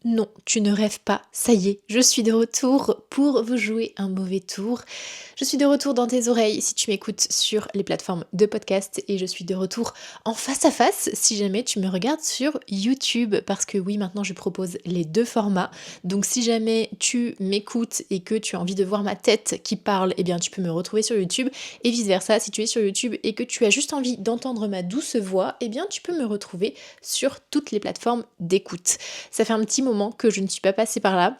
Non, tu ne rêves pas, ça y est, je suis de retour pour vous jouer un mauvais tour. Je suis de retour dans tes oreilles si tu m'écoutes sur les plateformes de podcast et je suis de retour en face à face si jamais tu me regardes sur YouTube parce que oui, maintenant je propose les deux formats. Donc si jamais tu m'écoutes et que tu as envie de voir ma tête qui parle, eh bien tu peux me retrouver sur YouTube et vice versa. Si tu es sur YouTube et que tu as juste envie d'entendre ma douce voix, eh bien tu peux me retrouver sur toutes les plateformes d'écoute. Ça fait un petit moment que je ne suis pas passée par là.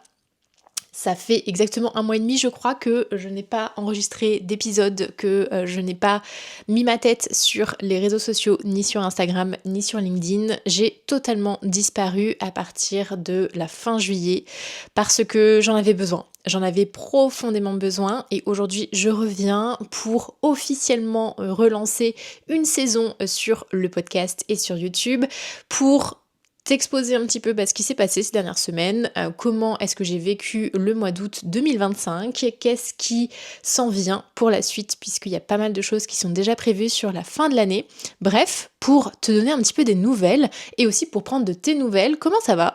Ça fait exactement 1 mois et demi, je crois, que je n'ai pas enregistré d'épisode, que je n'ai pas mis ma tête sur les réseaux sociaux, ni sur Instagram, ni sur LinkedIn. J'ai totalement disparu à partir de la fin juillet parce que j'en avais besoin. J'en avais profondément besoin et aujourd'hui je reviens pour officiellement relancer une saison sur le podcast et sur YouTube pour t'exposer un petit peu ce qui s'est passé ces dernières semaines, comment est-ce que j'ai vécu le mois d'août 2025, qu'est-ce qui s'en vient pour la suite, puisqu'il y a pas mal de choses qui sont déjà prévues sur la fin de l'année. Bref, pour te donner un petit peu des nouvelles, et aussi pour prendre de tes nouvelles, comment ça va?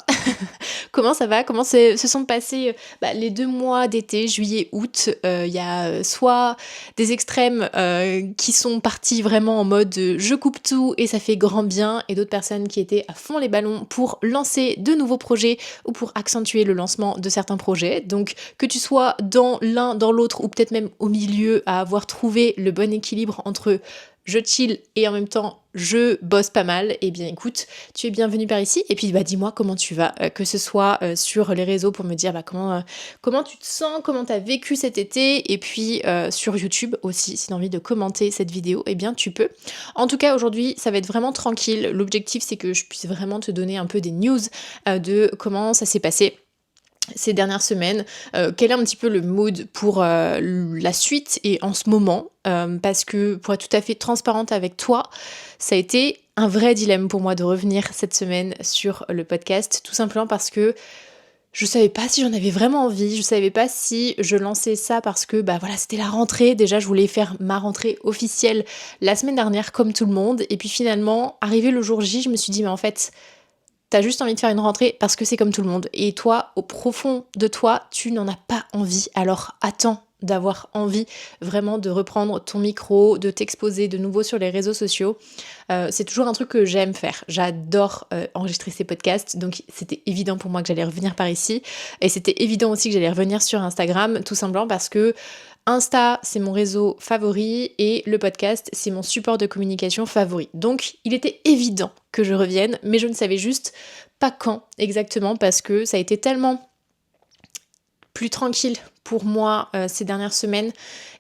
Comment ça va? Comment se sont passés les 2 mois d'été, juillet, août? Il y a soit des extrêmes qui sont partis vraiment en mode je coupe tout et ça fait grand bien, et d'autres personnes qui étaient à fond les ballons pour lancer de nouveaux projets ou pour accentuer le lancement de certains projets. Donc que tu sois dans l'un, dans l'autre ou peut-être même au milieu à avoir trouvé le bon équilibre entre je chill et en même temps je bosse pas mal, eh bien écoute, tu es bienvenue par ici et puis dis-moi comment tu vas, que ce soit sur les réseaux pour me dire comment tu te sens, comment tu as vécu cet été, et puis sur YouTube aussi, si tu as envie de commenter cette vidéo, eh bien tu peux. En tout cas aujourd'hui ça va être vraiment tranquille, l'objectif c'est que je puisse vraiment te donner un peu des news de comment ça s'est passé ces dernières semaines, quel est un petit peu le mood pour la suite et en ce moment, parce que pour être tout à fait transparente avec toi, ça a été un vrai dilemme pour moi de revenir cette semaine sur le podcast, tout simplement parce que je savais pas si j'en avais vraiment envie, je savais pas si je lançais ça parce que c'était la rentrée, déjà je voulais faire ma rentrée officielle la semaine dernière comme tout le monde, et puis finalement, arrivé le jour J, je me suis dit mais en fait, t'as juste envie de faire une rentrée parce que c'est comme tout le monde. Et toi, au profond de toi, tu n'en as pas envie. Alors attends d'avoir envie vraiment de reprendre ton micro, de t'exposer de nouveau sur les réseaux sociaux. C'est toujours un truc que j'aime faire. J'adore enregistrer ces podcasts. Donc c'était évident pour moi que j'allais revenir par ici. Et c'était évident aussi que j'allais revenir sur Instagram, tout simplement parce que Insta, c'est mon réseau favori et le podcast, c'est mon support de communication favori. Donc, il était évident que je revienne, mais je ne savais juste pas quand exactement parce que ça a été tellement plus tranquille pour moi ces dernières semaines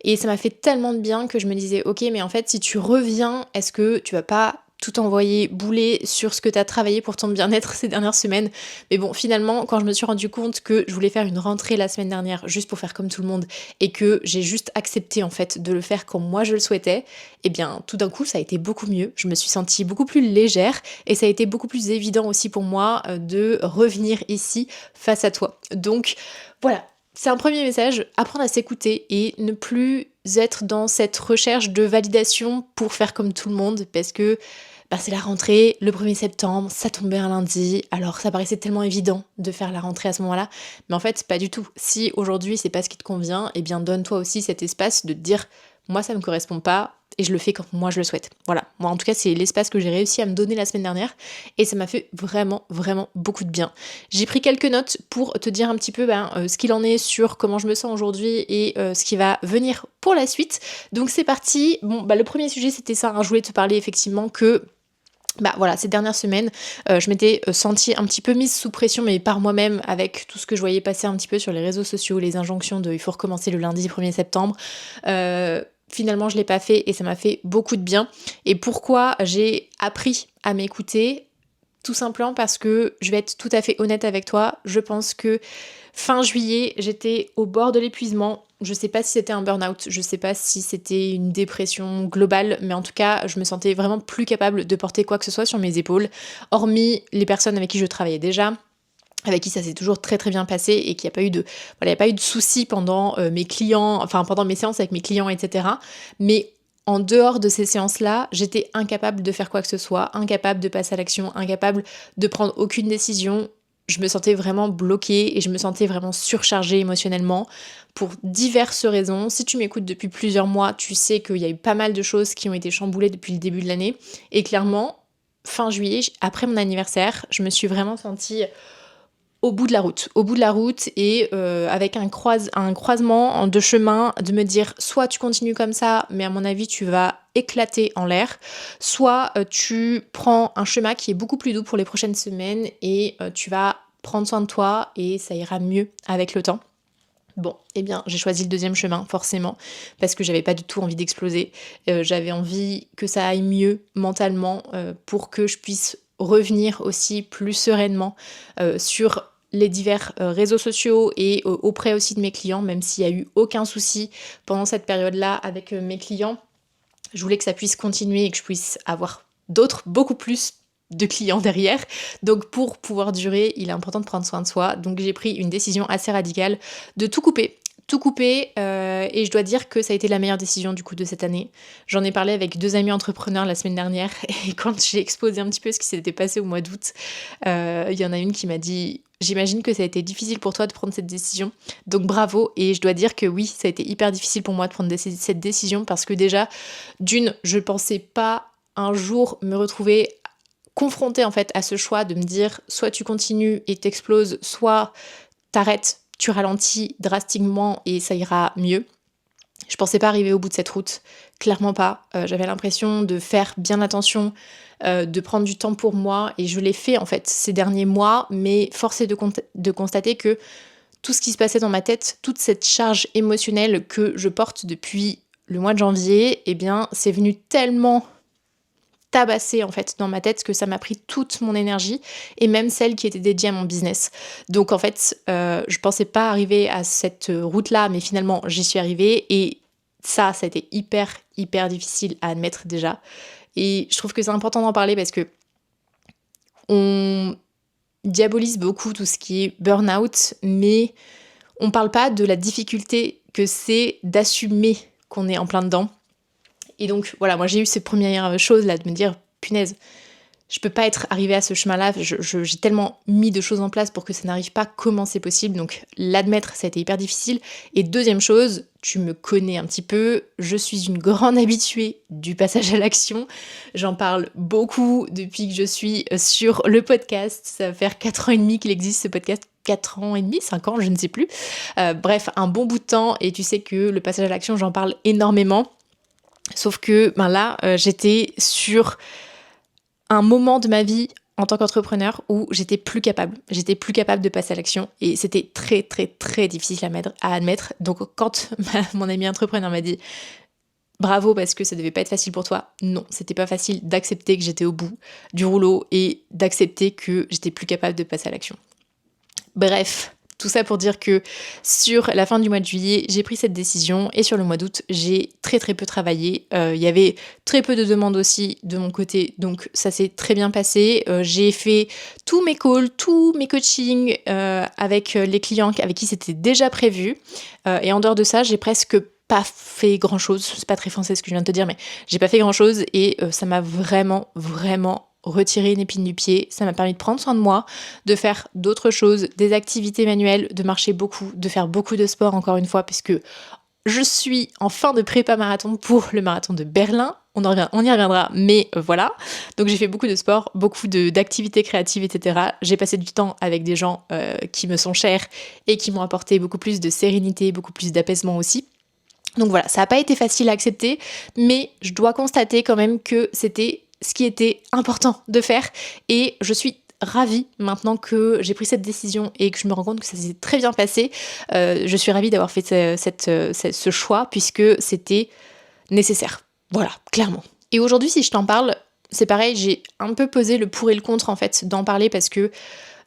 et ça m'a fait tellement de bien que je me disais ok, mais en fait si tu reviens, est-ce que tu vas pas tout envoyer bouler sur ce que tu as travaillé pour ton bien-être ces dernières semaines? Mais bon, finalement, quand je me suis rendu compte que je voulais faire une rentrée la semaine dernière juste pour faire comme tout le monde et que j'ai juste accepté en fait de le faire comme moi je le souhaitais, eh bien tout d'un coup ça a été beaucoup mieux. Je me suis sentie beaucoup plus légère et ça a été beaucoup plus évident aussi pour moi de revenir ici face à toi. Donc voilà, c'est un premier message, apprendre à s'écouter et ne plus être dans cette recherche de validation pour faire comme tout le monde parce que c'est la rentrée, le 1er septembre, ça tombait un lundi, alors ça paraissait tellement évident de faire la rentrée à ce moment-là, mais en fait pas du tout. Si aujourd'hui c'est pas ce qui te convient, eh bien donne-toi aussi cet espace de te dire moi ça me correspond pas et je le fais quand moi je le souhaite. Voilà, moi en tout cas c'est l'espace que j'ai réussi à me donner la semaine dernière et ça m'a fait vraiment vraiment beaucoup de bien. J'ai pris quelques notes pour te dire un petit peu ce qu'il en est sur comment je me sens aujourd'hui et ce qui va venir pour la suite. Donc c'est parti. Bon le premier sujet c'était ça, hein. Je voulais te parler effectivement que ces dernières semaines, je m'étais sentie un petit peu mise sous pression, mais par moi-même, avec tout ce que je voyais passer un petit peu sur les réseaux sociaux, les injonctions de il faut recommencer le lundi 1er septembre. Finalement, je l'ai pas fait et ça m'a fait beaucoup de bien. Et pourquoi j'ai appris à m'écouter? Tout simplement parce que, je vais être tout à fait honnête avec toi, je pense que fin juillet, j'étais au bord de l'épuisement. Je sais pas si c'était un burn-out, je sais pas si c'était une dépression globale, mais en tout cas, je me sentais vraiment plus capable de porter quoi que ce soit sur mes épaules, hormis les personnes avec qui je travaillais déjà, avec qui ça s'est toujours très très bien passé et qu'il n'y a pas eu de, il y a pas eu de soucis pendant pendant mes séances avec mes clients, etc. Mais en dehors de ces séances-là, j'étais incapable de faire quoi que ce soit, incapable de passer à l'action, incapable de prendre aucune décision. je me sentais vraiment bloquée et je me sentais vraiment surchargée émotionnellement pour diverses raisons. Si tu m'écoutes depuis plusieurs mois, tu sais qu'il y a eu pas mal de choses qui ont été chamboulées depuis le début de l'année. Et clairement, fin juillet, après mon anniversaire, je me suis vraiment sentie au bout de la route et avec un croisement de chemin, de me dire soit tu continues comme ça, mais à mon avis tu vas éclater en l'air, soit tu prends un chemin qui est beaucoup plus doux pour les prochaines semaines et tu vas prendre soin de toi et ça ira mieux avec le temps. Bon, eh bien, j'ai choisi le deuxième chemin, forcément, parce que j'avais pas du tout envie d'exploser. J'avais envie que ça aille mieux mentalement pour que je puisse revenir aussi plus sereinement sur les divers réseaux sociaux et auprès aussi de mes clients, même s'il n'y a eu aucun souci pendant cette période-là avec mes clients. Je voulais que ça puisse continuer et que je puisse avoir d'autres, beaucoup plus de clients derrière. Donc pour pouvoir durer, il est important de prendre soin de soi. Donc j'ai pris une décision assez radicale de tout couper. Et je dois dire que ça a été la meilleure décision du coup de cette année. J'en ai parlé avec 2 amis entrepreneurs la semaine dernière et quand j'ai exposé un petit peu ce qui s'était passé au mois d'août, il y en a une qui m'a dit « J'imagine que ça a été difficile pour toi de prendre cette décision, donc bravo ». Et je dois dire que oui, ça a été hyper difficile pour moi de prendre cette décision parce que déjà, d'une, je pensais pas un jour me retrouver confrontée en fait à ce choix de me dire soit tu continues et t'exploses, soit t'arrêtes, tu ralentis drastiquement et ça ira mieux. Je pensais pas arriver au bout de cette route, clairement pas. J'avais l'impression de faire bien attention, de prendre du temps pour moi et je l'ai fait en fait ces derniers mois, mais force est de constater que tout ce qui se passait dans ma tête, toute cette charge émotionnelle que je porte depuis le mois de janvier, eh bien c'est venu tellement tabasser en fait dans ma tête que ça m'a pris toute mon énergie et même celle qui était dédiée à mon business. Donc en fait, je pensais pas arriver à cette route-là, mais finalement j'y suis arrivée et ça a été hyper difficile à admettre déjà. Et je trouve que c'est important d'en parler parce que on diabolise beaucoup tout ce qui est burn-out, mais on parle pas de la difficulté que c'est d'assumer qu'on est en plein dedans. Et donc voilà, moi j'ai eu ces premières choses là de me dire punaise, je peux pas être arrivée à ce chemin-là, j'ai tellement mis de choses en place pour que ça n'arrive pas, comment c'est possible, donc l'admettre ça a été hyper difficile. Et deuxième chose, tu me connais un petit peu, je suis une grande habituée du passage à l'action, j'en parle beaucoup depuis que je suis sur le podcast, ça va faire 4 ans et demi qu'il existe ce podcast, 4 ans et demi, 5 ans, je ne sais plus, bref, un bon bout de temps et tu sais que le passage à l'action j'en parle énormément. Sauf que là, j'étais sur un moment de ma vie en tant qu'entrepreneur où j'étais plus capable de passer à l'action et c'était très difficile à admettre. Donc quand mon ami entrepreneur m'a dit bravo parce que ça devait pas être facile pour toi, non, c'était pas facile d'accepter que j'étais au bout du rouleau et d'accepter que j'étais plus capable de passer à l'action. Bref, tout ça pour dire que sur la fin du mois de juillet, j'ai pris cette décision et sur le mois d'août, j'ai très peu travaillé. Il y avait très peu de demandes aussi de mon côté, donc ça s'est très bien passé. J'ai fait tous mes calls, tous mes coachings avec les clients avec qui c'était déjà prévu. Et en dehors de ça, j'ai presque pas fait grand chose. C'est pas très français ce que je viens de te dire, mais j'ai pas fait grand chose et ça m'a vraiment retirer une épine du pied, ça m'a permis de prendre soin de moi, de faire d'autres choses, des activités manuelles, de marcher beaucoup, de faire beaucoup de sport encore une fois, puisque je suis en fin de prépa marathon pour le marathon de Berlin, on y reviendra, mais voilà. Donc j'ai fait beaucoup de sport, beaucoup d'activités créatives, etc. J'ai passé du temps avec des gens qui me sont chers et qui m'ont apporté beaucoup plus de sérénité, beaucoup plus d'apaisement aussi. Donc voilà, ça n'a pas été facile à accepter, mais je dois constater quand même que c'était ce qui était important de faire et je suis ravie maintenant que j'ai pris cette décision et que je me rends compte que ça s'est très bien passé. Je suis ravie d'avoir fait ce choix puisque c'était nécessaire. Voilà, clairement. Et aujourd'hui, si je t'en parle, c'est pareil, j'ai un peu pesé le pour et le contre en fait d'en parler parce que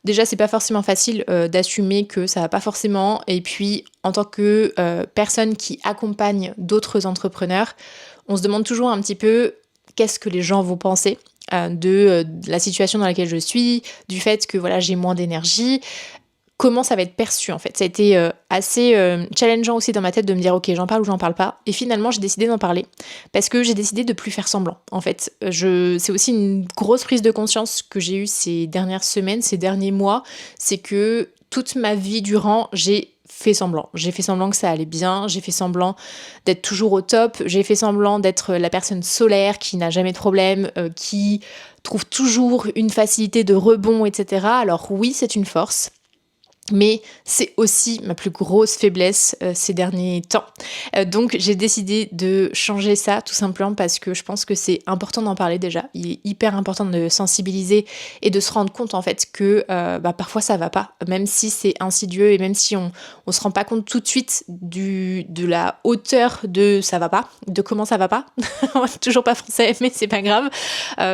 déjà, c'est pas forcément facile d'assumer que ça va pas forcément. Et puis, en tant que personne qui accompagne d'autres entrepreneurs, on se demande toujours un petit peu qu'est-ce que les gens vont penser de la situation dans laquelle je suis, du fait que voilà, j'ai moins d'énergie. comment ça va être perçu en fait. Ça a été assez challengeant aussi dans ma tête de me dire ok, j'en parle ou j'en parle pas. Et finalement j'ai décidé d'en parler parce que j'ai décidé de plus faire semblant en fait. C'est aussi une grosse prise de conscience que j'ai eue ces dernières semaines, ces derniers mois, c'est que toute ma vie durant, j'ai fait semblant. J'ai fait semblant que ça allait bien, j'ai fait semblant d'être toujours au top, j'ai fait semblant d'être la personne solaire qui n'a jamais de problème, qui trouve toujours une facilité de rebond, etc. Alors oui, c'est une force. Mais c'est aussi ma plus grosse faiblesse ces derniers temps. Donc j'ai décidé de changer ça tout simplement parce que je pense que c'est important d'en parler déjà. Il est hyper important de sensibiliser et de se rendre compte en fait que parfois ça va pas. Même si c'est insidieux et même si on se rend pas compte tout de suite de la hauteur de ça va pas, de comment ça va pas. Toujours pas français mais c'est pas grave.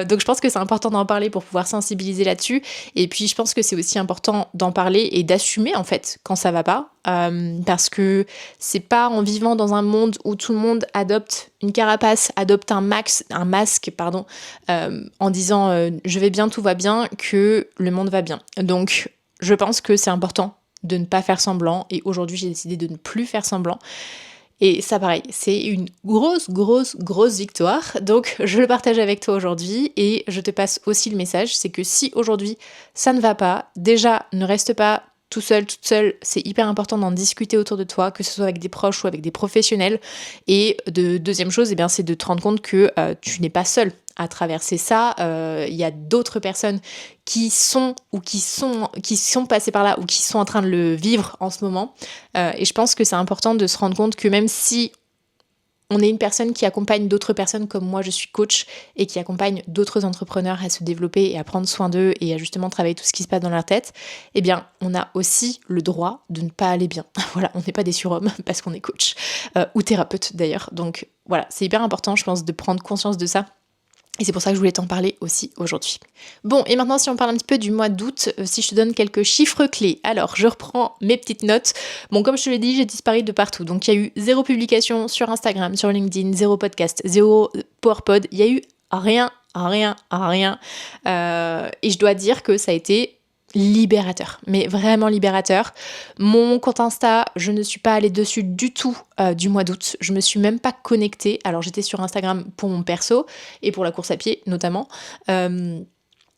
Donc je pense que c'est important d'en parler pour pouvoir sensibiliser là-dessus. Et puis je pense que c'est aussi important d'en parler et d'assumer en fait quand ça va pas parce que c'est pas en vivant dans un monde où tout le monde adopte une carapace, adopte un masque en disant je vais bien, tout va bien, que le monde va bien. Donc je pense que c'est important de ne pas faire semblant et aujourd'hui j'ai décidé de ne plus faire semblant. Et ça, pareil, c'est une grosse victoire. Donc, je le partage avec toi aujourd'hui et je te passe aussi le message, c'est que si aujourd'hui ça ne va pas, déjà, ne reste pas tout seul, toute seule. C'est hyper important d'en discuter autour de toi, que ce soit avec des proches ou avec des professionnels. Et deuxième chose, c'est de te rendre compte que tu n'es pas seul à traverser ça. Il y a d'autres personnes qui sont passées par là ou qui sont en train de le vivre en ce moment. Et je pense que c'est important de se rendre compte que même si on est une personne qui accompagne d'autres personnes comme moi, je suis coach et qui accompagne d'autres entrepreneurs à se développer et à prendre soin d'eux et à justement travailler tout ce qui se passe dans leur tête, on a aussi le droit de ne pas aller bien. Voilà, on n'est pas des surhommes parce qu'on est coach ou thérapeute d'ailleurs. Donc voilà, c'est hyper important, je pense, de prendre conscience de ça. Et c'est pour ça que je voulais t'en parler aussi aujourd'hui. Bon, et maintenant si on parle un petit peu du mois d'août, si je te donne quelques chiffres clés. Alors, je reprends mes petites notes. Bon, comme je te l'ai dit, j'ai disparu de partout. Donc, il y a eu 0 publication sur Instagram, sur LinkedIn, 0 podcast, 0 PowerPod. Il y a eu rien. Et je dois dire que ça a été libérateur, mais vraiment libérateur. Mon compte Insta, je ne suis pas allée dessus du tout du mois d'août. Je me suis même pas connectée. Alors j'étais sur Instagram pour mon perso et pour la course à pied notamment.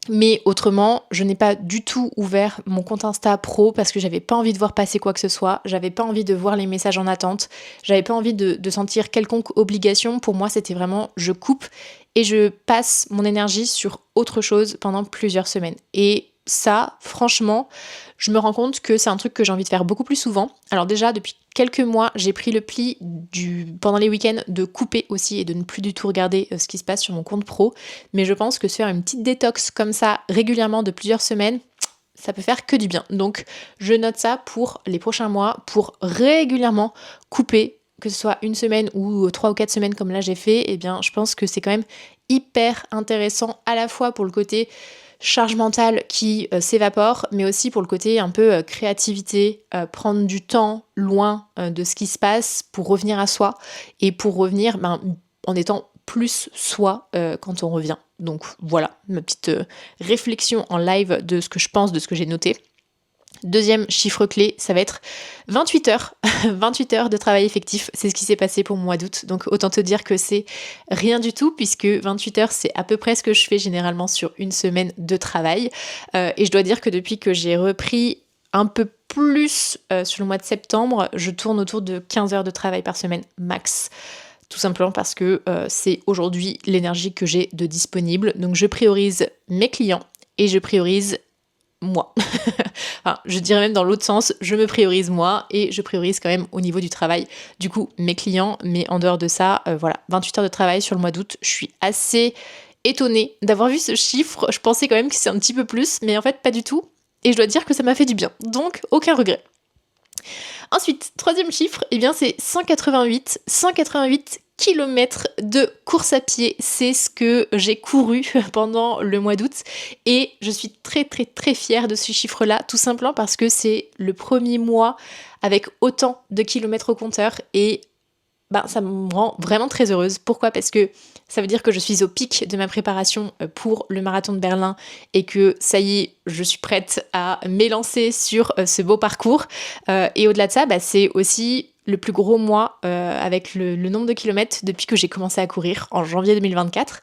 Mais autrement, je n'ai pas du tout ouvert mon compte Insta pro parce que j'avais pas envie de voir passer quoi que ce soit. J'avais pas envie de voir les messages en attente. J'avais pas envie de sentir quelconque obligation. Pour moi, c'était vraiment je coupe et je passe mon énergie sur autre chose pendant plusieurs semaines. Et ça, franchement, je me rends compte que c'est un truc que j'ai envie de faire beaucoup plus souvent. Alors déjà, depuis quelques mois, j'ai pris le pli pendant les week-ends de couper aussi et de ne plus du tout regarder ce qui se passe sur mon compte pro. Mais je pense que se faire une petite détox comme ça régulièrement de plusieurs semaines, ça peut faire que du bien. Donc je note ça pour les prochains mois, pour régulièrement couper, que ce soit une semaine ou 3 ou 4 semaines comme là j'ai fait. Je pense que c'est quand même hyper intéressant à la fois pour le côté charge mentale qui s'évapore, mais aussi pour le côté un peu créativité, prendre du temps loin de ce qui se passe pour revenir à soi et pour revenir en étant plus soi quand on revient. Donc voilà, ma petite réflexion en live de ce que je pense, de ce que j'ai noté. Deuxième chiffre clé, ça va être 28 heures. 28 heures de travail effectif, c'est ce qui s'est passé pour mon mois d'août. Donc autant te dire que c'est rien du tout puisque 28 heures, c'est à peu près ce que je fais généralement sur une semaine de travail. Et je dois dire que depuis que j'ai repris un peu plus sur le mois de septembre, je tourne autour de 15 heures de travail par semaine max. Tout simplement parce que c'est aujourd'hui l'énergie que j'ai de disponible. Donc je priorise mes clients et je priorise moi. Enfin, je dirais même dans l'autre sens, je me priorise moi et je priorise quand même au niveau du travail, du coup, mes clients. Mais en dehors de ça, 28 heures de travail sur le mois d'août, je suis assez étonnée d'avoir vu ce chiffre. Je pensais quand même que c'est un petit peu plus, mais en fait, pas du tout. Et je dois dire que ça m'a fait du bien. Donc, aucun regret. Ensuite, troisième chiffre, c'est 188 kilomètres de course à pied. C'est ce que j'ai couru pendant le mois d'août et je suis très fière de ce chiffre-là, tout simplement parce que c'est le premier mois avec autant de kilomètres au compteur et ça me rend vraiment très heureuse. Pourquoi ? Parce que Ça veut dire que je suis au pic de ma préparation pour le marathon de Berlin et que ça y est, je suis prête à m'élancer sur ce beau parcours. Et au-delà de ça, c'est aussi le plus gros mois avec le nombre de kilomètres depuis que j'ai commencé à courir en janvier 2024.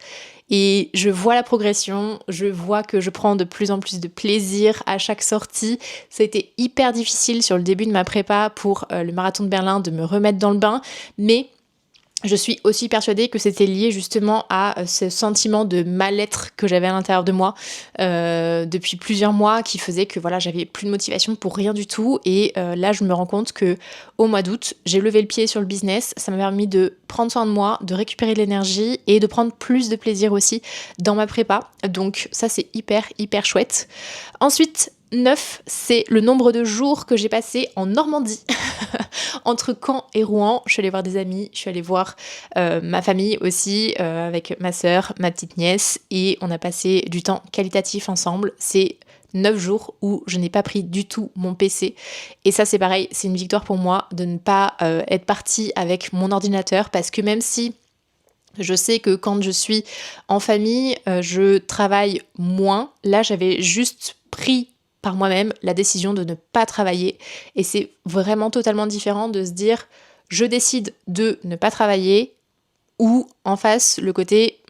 Et je vois la progression, je vois que je prends de plus en plus de plaisir à chaque sortie. Ça a été hyper difficile sur le début de ma prépa pour le marathon de Berlin de me remettre dans le bain, mais je suis aussi persuadée que c'était lié justement à ce sentiment de mal-être que j'avais à l'intérieur de moi depuis plusieurs mois, qui faisait que voilà, j'avais plus de motivation pour rien du tout. Et là, je me rends compte que au mois d'août, j'ai levé le pied sur le business. Ça m'a permis de prendre soin de moi, de récupérer de l'énergie et de prendre plus de plaisir aussi dans ma prépa. Donc ça, c'est hyper chouette. Ensuite, 9, c'est le nombre de jours que j'ai passé en Normandie. Entre Caen et Rouen, je suis allée voir des amis, je suis allée voir ma famille aussi, avec ma sœur, ma petite nièce, et on a passé du temps qualitatif ensemble. C'est 9 jours où je n'ai pas pris du tout mon PC. Et ça, c'est pareil, c'est une victoire pour moi de ne pas être partie avec mon ordinateur, parce que même si je sais que quand je suis en famille, je travaille moins, là, j'avais juste pris par moi-même la décision de ne pas travailler. Et c'est vraiment totalement différent de se dire je décide de ne pas travailler, ou en face le côté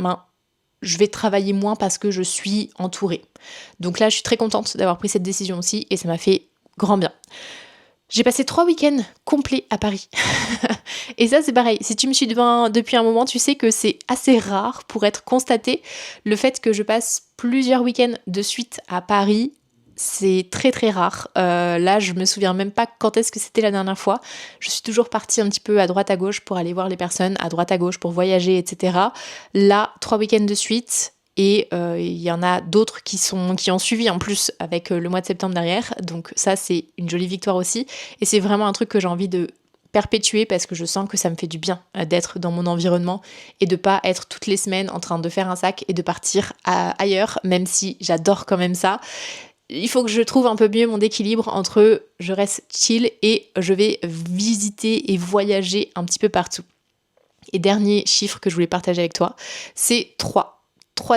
je vais travailler moins parce que je suis entourée. Donc là, je suis très contente d'avoir pris cette décision aussi et ça m'a fait grand bien. J'ai passé 3 week-ends complets à Paris. Et ça, c'est pareil. Si tu me suis depuis un moment, tu sais que c'est assez rare pour être constaté. Le fait que je passe plusieurs week-ends de suite à Paris, c'est très rare. Là, je me souviens même pas quand est-ce que c'était la dernière fois. Je suis toujours partie un petit peu à droite à gauche pour aller voir les personnes, à droite à gauche pour voyager, etc. Là, 3 week-ends de suite. Et il y en a d'autres qui ont suivi en plus avec le mois de septembre derrière. Donc ça, c'est une jolie victoire aussi. Et c'est vraiment un truc que j'ai envie de perpétuer parce que je sens que ça me fait du bien d'être dans mon environnement et de pas être toutes les semaines en train de faire un sac et de partir ailleurs, même si j'adore quand même ça. Il faut que je trouve un peu mieux mon équilibre entre je reste chill et je vais visiter et voyager un petit peu partout. Et dernier chiffre que je voulais partager avec toi, c'est 3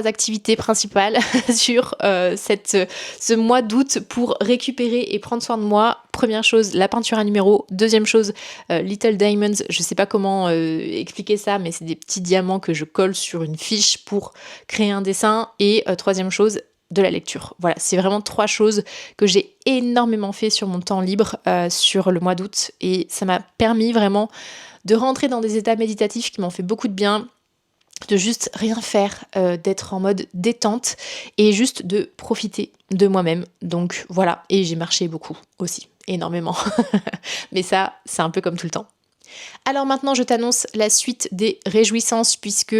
activités principales sur ce mois d'août pour récupérer et prendre soin de moi. Première chose, la peinture à numéro. Deuxième chose, Little Diamonds. Je sais pas comment expliquer ça, mais c'est des petits diamants que je colle sur une fiche pour créer un dessin. Et troisième chose, de la lecture. Voilà, c'est vraiment 3 choses que j'ai énormément fait sur mon temps libre sur le mois d'août. Et ça m'a permis vraiment de rentrer dans des états méditatifs qui m'ont fait beaucoup de bien, de juste rien faire, d'être en mode détente et juste de profiter de moi-même. Donc voilà, et j'ai marché beaucoup aussi, énormément. Mais ça, c'est un peu comme tout le temps. Alors maintenant, je t'annonce la suite des réjouissances puisque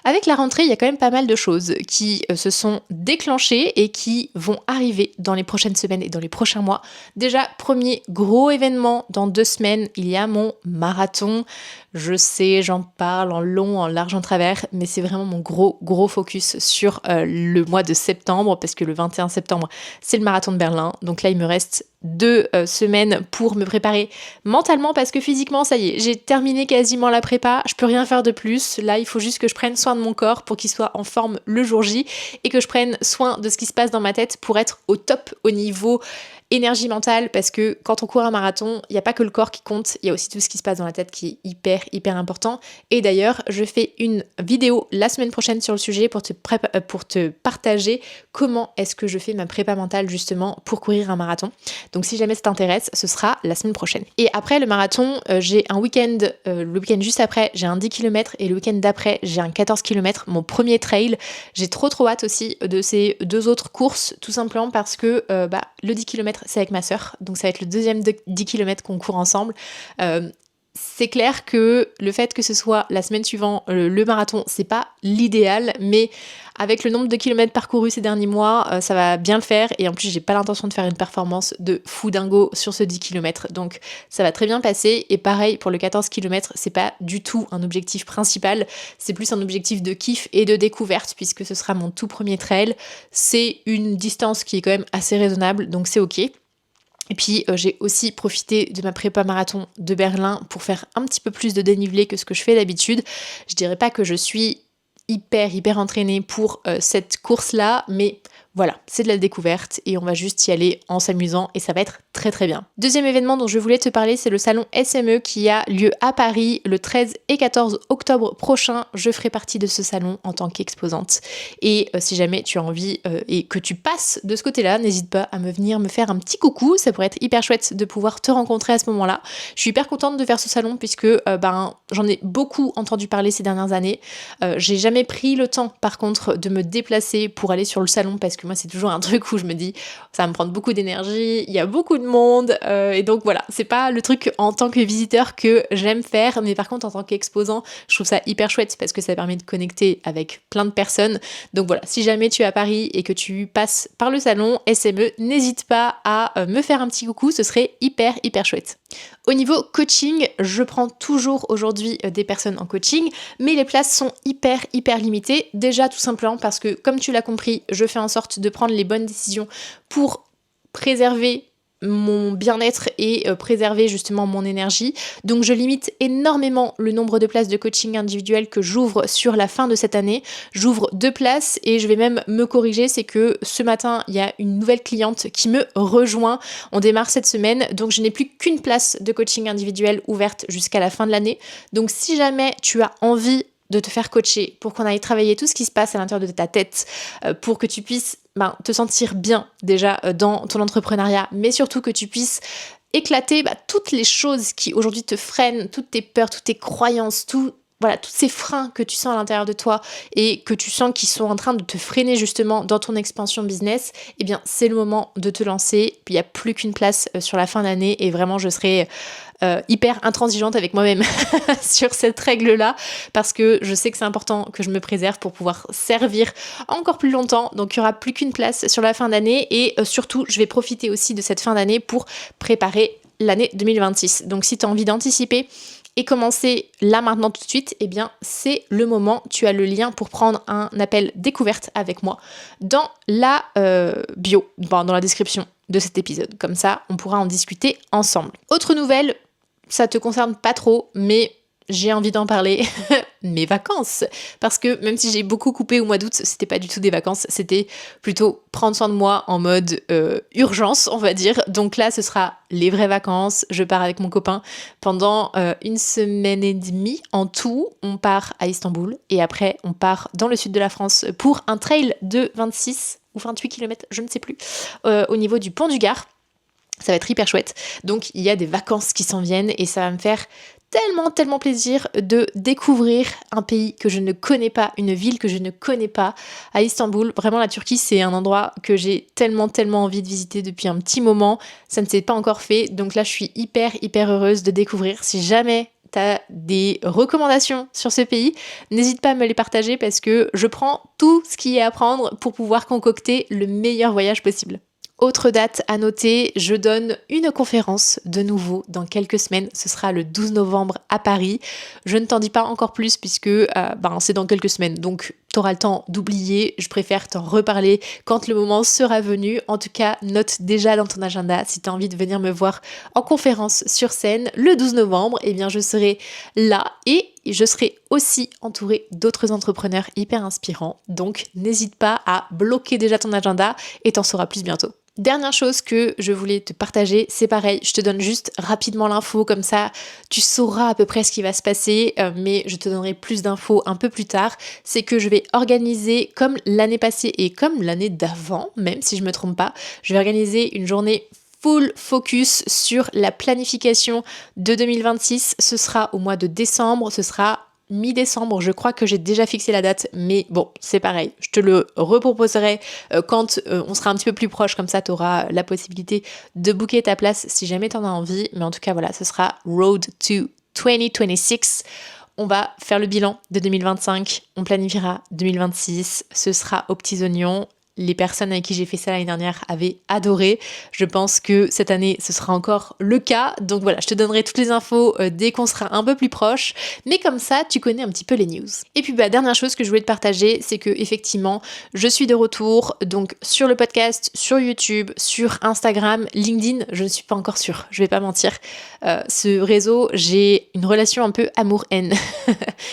avec la rentrée, il y a quand même pas mal de choses qui se sont déclenchées et qui vont arriver dans les prochaines semaines et dans les prochains mois. Déjà, premier gros événement dans 2 semaines, il y a mon marathon. Je sais, j'en parle en long, en large, en travers, mais c'est vraiment mon gros focus sur le mois de septembre parce que le 21 septembre, c'est le marathon de Berlin. Donc là, il me reste 2 semaines pour me préparer mentalement parce que physiquement, ça y est, j'ai terminé quasiment la prépa, je peux rien faire de plus. Là, il faut juste que je prenne soin de mon corps pour qu'il soit en forme le jour J et que je prenne soin de ce qui se passe dans ma tête pour être au top au niveau énergie mentale, parce que quand on court un marathon, il n'y a pas que le corps qui compte, il y a aussi tout ce qui se passe dans la tête qui est hyper important. Et d'ailleurs, je fais une vidéo la semaine prochaine sur le sujet pour te partager comment est-ce que je fais ma prépa mentale justement pour courir un marathon. Donc si jamais ça t'intéresse, ce sera la semaine prochaine. Et après le marathon, j'ai un week-end, le week-end juste après, j'ai un 10 km et le week-end d'après, j'ai un 14 km, mon premier trail. J'ai trop hâte aussi de ces 2 autres courses, tout simplement parce que le 10 km, c'est avec ma sœur, donc ça va être le deuxième 10 km qu'on court ensemble. C'est clair que le fait que ce soit la semaine suivante le marathon, c'est pas l'idéal, mais avec le nombre de kilomètres parcourus ces derniers mois, ça va bien le faire. Et en plus, j'ai pas l'intention de faire une performance de fou dingo sur ce 10 km. Donc ça va très bien passer. Et pareil pour le 14 km, c'est pas du tout un objectif principal. C'est plus un objectif de kiff et de découverte puisque ce sera mon tout premier trail. C'est une distance qui est quand même assez raisonnable, donc c'est ok. Et puis j'ai aussi profité de ma prépa marathon de Berlin pour faire un petit peu plus de dénivelé que ce que je fais d'habitude. Je dirais pas que je suis hyper entraînée pour cette course-là, mais voilà, c'est de la découverte et on va juste y aller en s'amusant et ça va être très bien. Deuxième événement dont je voulais te parler, c'est le salon SME qui a lieu à Paris le 13 et 14 octobre prochain. Je ferai partie de ce salon en tant qu'exposante. Et si jamais tu as envie et que tu passes de ce côté-là, n'hésite pas à venir me faire un petit coucou. Ça pourrait être hyper chouette de pouvoir te rencontrer à ce moment-là. Je suis hyper contente de faire ce salon puisque j'en ai beaucoup entendu parler ces dernières années. J'ai jamais pris le temps par contre de me déplacer pour aller sur le salon parce que moi c'est toujours un truc où je me dis ça va me prendre beaucoup d'énergie, il y a beaucoup de monde et donc voilà, c'est pas le truc en tant que visiteur que j'aime faire, mais par contre en tant qu'exposant je trouve ça hyper chouette parce que ça permet de connecter avec plein de personnes. Donc voilà, si jamais tu es à Paris et que tu passes par le salon SME, n'hésite pas à me faire un petit coucou, ce serait hyper chouette. Au niveau coaching, je prends toujours aujourd'hui des personnes en coaching, mais les places sont hyper limitées. Déjà tout simplement parce que, comme tu l'as compris, je fais en sorte de prendre les bonnes décisions pour préserver mon bien-être et préserver justement mon énergie. Donc je limite énormément le nombre de places de coaching individuel que j'ouvre sur la fin de cette année. J'ouvre 2 places et je vais même me corriger, c'est que ce matin, il y a une nouvelle cliente qui me rejoint. On démarre cette semaine, donc je n'ai plus qu'une place de coaching individuel ouverte jusqu'à la fin de l'année. Donc si jamais tu as envie de te faire coacher, pour qu'on aille travailler tout ce qui se passe à l'intérieur de ta tête, pour que tu puisses te sentir bien déjà dans ton entrepreneuriat, mais surtout que tu puisses éclater toutes les choses qui aujourd'hui te freinent, toutes tes peurs, toutes tes croyances, tous ces freins que tu sens à l'intérieur de toi et que tu sens qu'ils sont en train de te freiner justement dans ton expansion business, eh bien c'est le moment de te lancer. Puis il n'y a plus qu'une place sur la fin d'année et vraiment je serai hyper intransigeante avec moi-même sur cette règle-là parce que je sais que c'est important que je me préserve pour pouvoir servir encore plus longtemps. Donc il n'y aura plus qu'une place sur la fin d'année et surtout je vais profiter aussi de cette fin d'année pour préparer l'année 2026. Donc si tu as envie d'anticiper et commencer là maintenant tout de suite, eh bien c'est le moment. Tu as le lien pour prendre un appel découverte avec moi dans la bio, dans la description de cet épisode. Comme ça, on pourra en discuter ensemble. Autre nouvelle, ça te concerne pas trop, mais j'ai envie d'en parler, mes vacances. Parce que même si j'ai beaucoup coupé au mois d'août, c'était pas du tout des vacances, c'était plutôt prendre soin de moi en mode urgence, on va dire. Donc là, ce sera les vraies vacances. Je pars avec mon copain pendant 1 semaine et demie en tout. On part à Istanbul et après, on part dans le sud de la France pour un trail de 26 ou 28 km, je ne sais plus, au niveau du Pont du Gard. Ça va être hyper chouette. Donc, il y a des vacances qui s'en viennent et ça va me faire tellement plaisir de découvrir un pays que je ne connais pas, une ville que je ne connais pas à Istanbul. Vraiment, la Turquie, c'est un endroit que j'ai tellement envie de visiter depuis un petit moment. Ça ne s'est pas encore fait. Donc là, je suis hyper heureuse de découvrir. Si jamais t'as des recommandations sur ce pays, n'hésite pas à me les partager parce que je prends tout ce qui est à prendre pour pouvoir concocter le meilleur voyage possible. Autre date à noter, je donne une conférence de nouveau dans quelques semaines. Ce sera le 12 novembre à Paris. Je ne t'en dis pas encore plus puisque c'est dans quelques semaines. Donc tu auras le temps d'oublier. Je préfère t'en reparler quand le moment sera venu. En tout cas, note déjà dans ton agenda si tu as envie de venir me voir en conférence sur scène le 12 novembre. Eh bien, je serai là et je serai aussi entourée d'autres entrepreneurs hyper inspirants. Donc, n'hésite pas à bloquer déjà ton agenda et t'en sauras plus bientôt. Dernière chose que je voulais te partager, c'est pareil, je te donne juste rapidement l'info, comme ça tu sauras à peu près ce qui va se passer, mais je te donnerai plus d'infos un peu plus tard. C'est que je vais organiser, comme l'année passée et comme l'année d'avant, même si je me trompe pas, je vais organiser une journée full focus sur la planification de 2026. Ce sera au mois de décembre, ce sera mi-décembre, je crois que j'ai déjà fixé la date, mais bon, c'est pareil, je te le reproposerai quand on sera un petit peu plus proche, comme ça tu auras la possibilité de booker ta place si jamais tu en as envie, mais en tout cas voilà, ce sera Road to 2026. On va faire le bilan de 2025, on planifiera 2026, ce sera aux petits oignons. Les personnes avec qui j'ai fait ça l'année dernière avaient adoré. Je pense que cette année, ce sera encore le cas. Donc voilà, je te donnerai toutes les infos dès qu'on sera un peu plus proche. Mais comme ça, tu connais un petit peu les news. Et puis dernière chose que je voulais te partager, c'est que effectivement, je suis de retour donc sur le podcast, sur YouTube, sur Instagram, LinkedIn. Je ne suis pas encore sûre, je vais pas mentir. Ce réseau, j'ai une relation un peu amour-haine.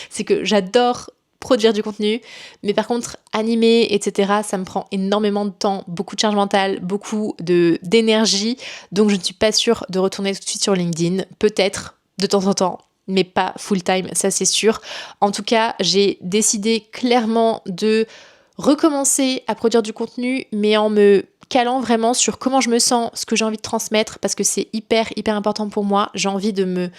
C'est que j'adore produire du contenu. Mais par contre, animer, etc., ça me prend énormément de temps, beaucoup de charge mentale, beaucoup d'énergie. Donc je ne suis pas sûre de retourner tout de suite sur LinkedIn. Peut-être de temps en temps, mais pas full time, ça c'est sûr. En tout cas, j'ai décidé clairement de recommencer à produire du contenu, mais en me calant vraiment sur comment je me sens, ce que j'ai envie de transmettre, parce que c'est hyper important pour moi. J'ai envie de me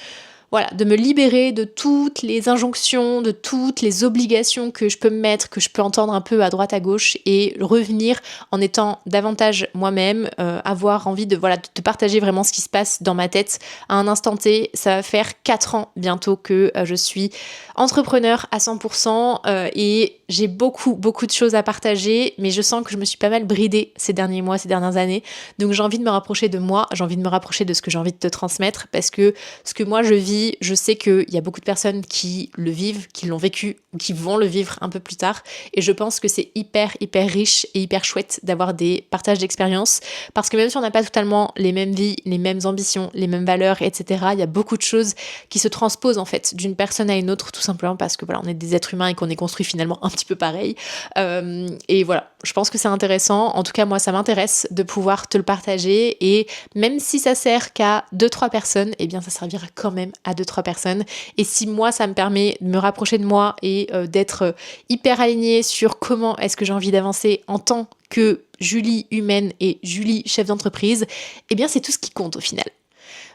libérer de toutes les injonctions, de toutes les obligations que je peux me mettre, que je peux entendre un peu à droite à gauche, et revenir en étant davantage moi-même, avoir envie de partager vraiment ce qui se passe dans ma tête à un instant T. Ça va faire 4 ans bientôt que je suis entrepreneur à 100%, et j'ai beaucoup de choses à partager, mais je sens que je me suis pas mal bridée ces derniers mois, ces dernières années. Donc j'ai envie de me rapprocher de moi, j'ai envie de me rapprocher de ce que j'ai envie de te transmettre, parce que ce que moi je vis, je sais qu'il y a beaucoup de personnes qui le vivent, qui l'ont vécu, ou qui vont le vivre un peu plus tard. Et je pense que c'est hyper riche et hyper chouette d'avoir des partages d'expériences, parce que même si on n'a pas totalement les mêmes vies, les mêmes ambitions, les mêmes valeurs, etc., il y a beaucoup de choses qui se transposent en fait d'une personne à une autre, tout simplement parce que voilà, on est des êtres humains et qu'on est construit finalement un petit peu pareil. Et voilà, je pense que c'est intéressant. En tout cas, moi, ça m'intéresse de pouvoir te le partager, et même si ça sert qu'à 2-3 personnes, eh bien ça servira quand même à 2-3 personnes. Et si moi, ça me permet de me rapprocher de moi et d'être hyper alignée sur comment est-ce que j'ai envie d'avancer en tant que Julie humaine et Julie chef d'entreprise, eh bien c'est tout ce qui compte au final.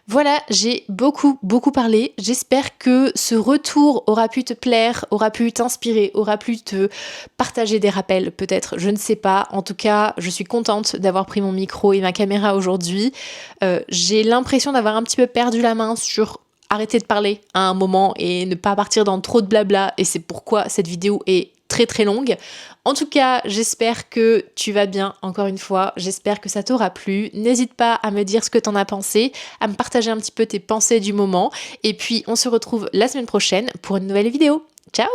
Voilà, j'ai beaucoup parlé. J'espère que ce retour aura pu te plaire, aura pu t'inspirer, aura pu te partager des rappels peut-être, je ne sais pas. En tout cas, je suis contente d'avoir pris mon micro et ma caméra aujourd'hui. J'ai l'impression d'avoir un petit peu perdu la main sur arrêter de parler à un moment et ne pas partir dans trop de blabla, et c'est pourquoi cette vidéo est très longue. En tout cas, j'espère que tu vas bien, encore une fois, j'espère que ça t'aura plu. N'hésite pas à me dire ce que t'en as pensé, à me partager un petit peu tes pensées du moment, et puis on se retrouve la semaine prochaine pour une nouvelle vidéo. Ciao!